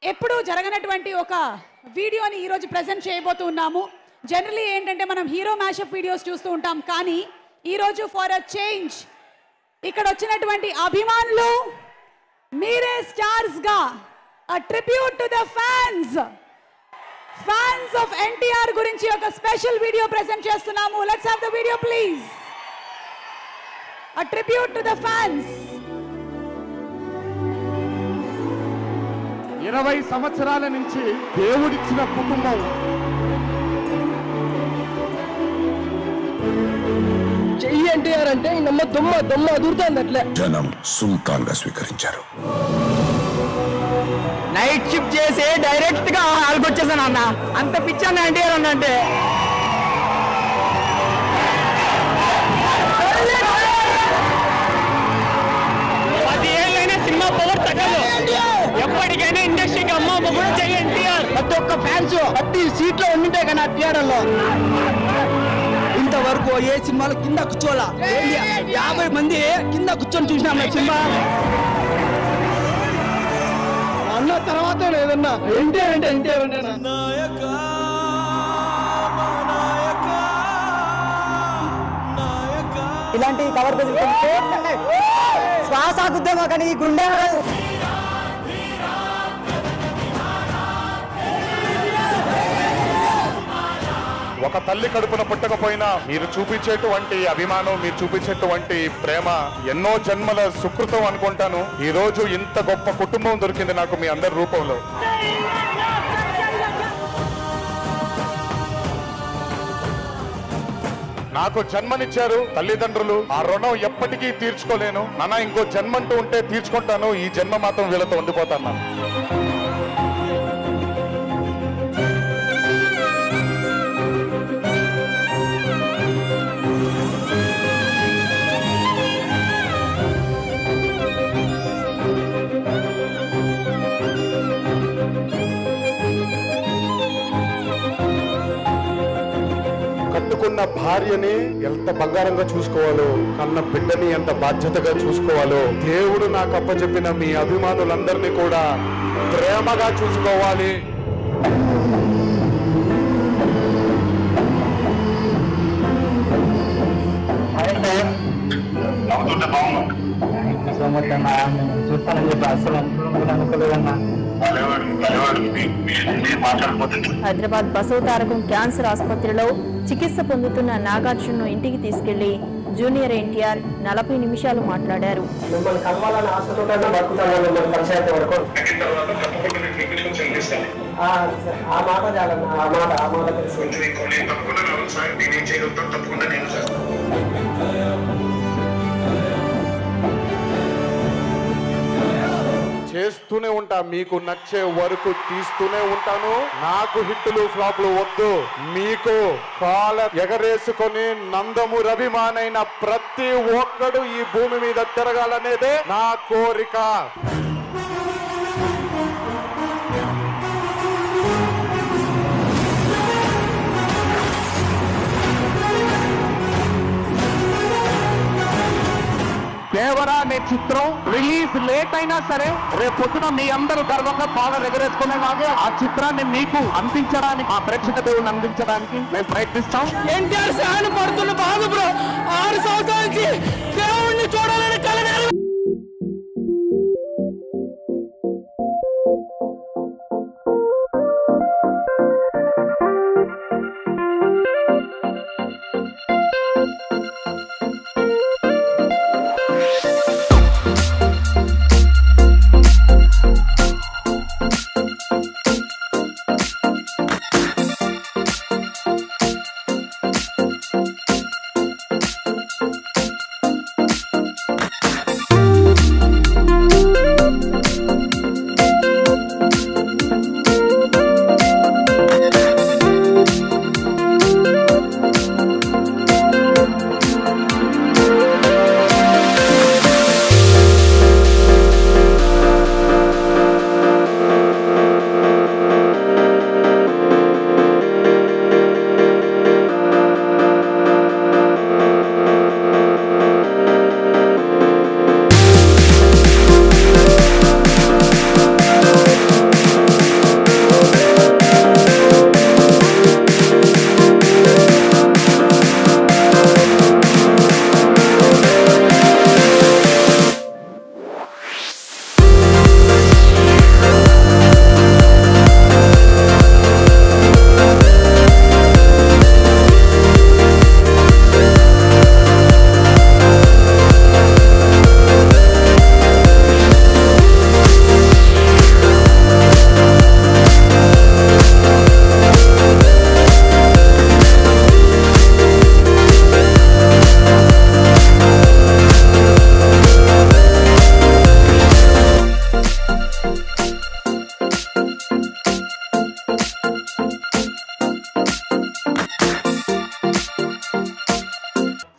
ఎప్పుడూ జరగనటువంటి ఒక వీడియోని ఈరోజు ప్రెజెంట్ చేయబోతున్నాము. జనరలీ ఏంటంటే మనం హీరో మ్యాషప్ వీడియోస్ చూస్తూ ఉంటాం, కానీ ఈరోజు ఫర్ అ చేంజ్ ఇక్కడ వచ్చినటువంటి అభిమానులు మీరే స్టార్స్గా a tribute to the fans of NTR గురించి ఒక స్పెషల్ వీడియో ప్రెజెంట్ చేస్తున్నాము. Let's have the video please. A tribute to the fans. 20 సంవత్సరాల నుంచి దేవుడిచ్చిన కుటుంబం చెయ్యి ఎన్టీఆర్ అంటే నమ్మ దొమ్మ అదురుతుంది. అట్లే జనం సుల్తాన్ గా స్వీకరించారు. నైట్ షిఫ్ట్ చేసి డైరెక్ట్ గా హాల్కి వచ్చేసాను అన్న. అంత పిచ్చాను ఎన్టీఆర్ అన్న అంటే. సినిమా పవర్ తగ్గదు. ఎప్పటికైనా ఇండస్ట్రీకి అమ్మ కూడా చెయ్యి ఎన్టీఆర్. ప్రతి ఒక్క ఫ్యాన్స్ ప్రతి సీట్ లో ఉండింటాయి కానీ ఆ థియేటర్ లో ఇంతవరకు ఏ సినిమాలో కింద కూర్చోవాలా 50 మంది కింద కూర్చొని చూసినాం సినిమా. అన్న తర్వాత ఏదన్నా ఎన్టీఆర్ అంటే ఎన్టీఆర్ అంటే ఇలాంటి కవర్ శ్వాస ఆగుద్దామా కానీ ఈ గుండె ఒక తల్లి కడుపున పుట్టకపోయినా మీరు చూపించేటువంటి అభిమానం, మీరు చూపించేటువంటి ప్రేమ ఎన్నో జన్మల సుకృతం అనుకుంటాను. ఈ రోజు ఇంత గొప్ప కుటుంబం దొరికింది నాకు మీ అందరి రూపంలో. నాకు జన్మనిచ్చారు తల్లిదండ్రులు, ఆ రుణం ఎప్పటికీ తీర్చుకోలేను. నాన్న ఇంకో జన్మంటూ ఉంటే తీర్చుకుంటాను, ఈ జన్మ మాత్రం వీళ్ళతో ఉండిపోతాను. కట్టుకున్న భార్యని ఎంత బంగారంగా చూసుకోవాలో, కన్న బిడ్డని ఎంత బాధ్యతగా చూసుకోవాలో దేవుడు నాకు అప్పచెప్పిన మీ అభిమానులందరినీ కూడా ప్రేమగా చూసుకోవాలి. హైదరాబాద్ బసవతారకం క్యాన్సర్ ఆసుపత్రిలో చికిత్స పొందుతున్న నాగార్జున్ను ఇంటికి తీసుకెళ్లి జూనియర్ ఎన్టీఆర్ 40 నిమిషాలు మాట్లాడారు. చేస్తూనే ఉంటా, మీకు నచ్చే వరకు తీస్తూనే ఉంటాను. నాకు హిట్టులు ఫ్లాప్లు వద్దు. మీకు కాల ఎగరేసుకొని నందమూరి అభిమానైన ప్రతి ఒక్కడు ఈ భూమి మీద తిరగాలనేదే నా కోరిక. దేవరా అనే చిత్రం రిలీజ్ లేట్ అయినా సరే రేపు పొద్దున మీ అందరూ గర్వంగా బాగా ఎగరేసుకునేలాగే ఆ చిత్రాన్ని మీకు అందించడానికి, ఆ ప్రేక్షక దేవుని అందించడానికి మేము ప్రయత్నిస్తాం. ఎన్టీఆర్ ఫ్యాన్ పడుతున్న బాధ బ్రో 6 సంవత్సరాల నుంచి దేవుణ్ణి చూడాలని కలగాలి.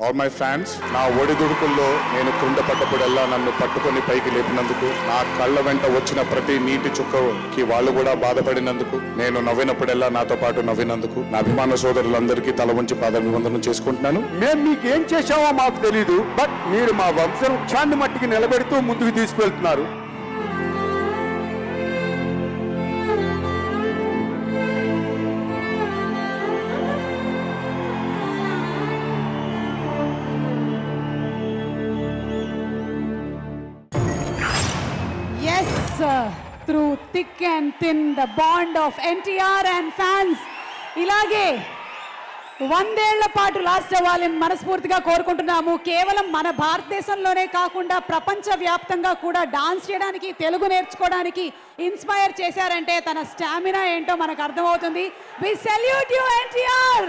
All my fans. నా ఒడిదుడుకుల్లో నేను క్రింద పడ్డప్పుడల్లా నన్ను పట్టుకొని పైకి లేపినందుకు, నా కళ్ళ వెంట వచ్చిన ప్రతి నీటి చుక్కకి వాళ్ళు కూడా బాధపడినందుకు, నేను నవ్వినప్పుడల్లా నాతో పాటు నవ్వినందుకు నా అభిమాన సోదరులందరికీ తల వంచి పాదాభివందనం చేసుకుంటున్నాను. మేము మీకు ఏం చేశామో మాకు తెలీదు, బట్ మీరు మా వంశాన్ని మట్టికి నిలబెడుతూ ముందుకు తీసుకెళ్తున్నారు. Through thick and thin, the bond of NTR and fans ఇలాగే 100 ఏళ్ల పాటు లాస్ట్ అవ్వాలని మనస్ఫూర్తిగా కోరుకుంటున్నాము. కేవలం మన భారతదేశంలోనే కాకుండా ప్రపంచ వ్యాప్తంగా కూడా డాన్స్ చేయడానికి, తెలుగు నేర్చుకోవడానికి ఇన్స్పైర్ చేశారంటే తన స్టామినా ఏంటో మనకు అర్థమవుతుంది. We salute you, NTR.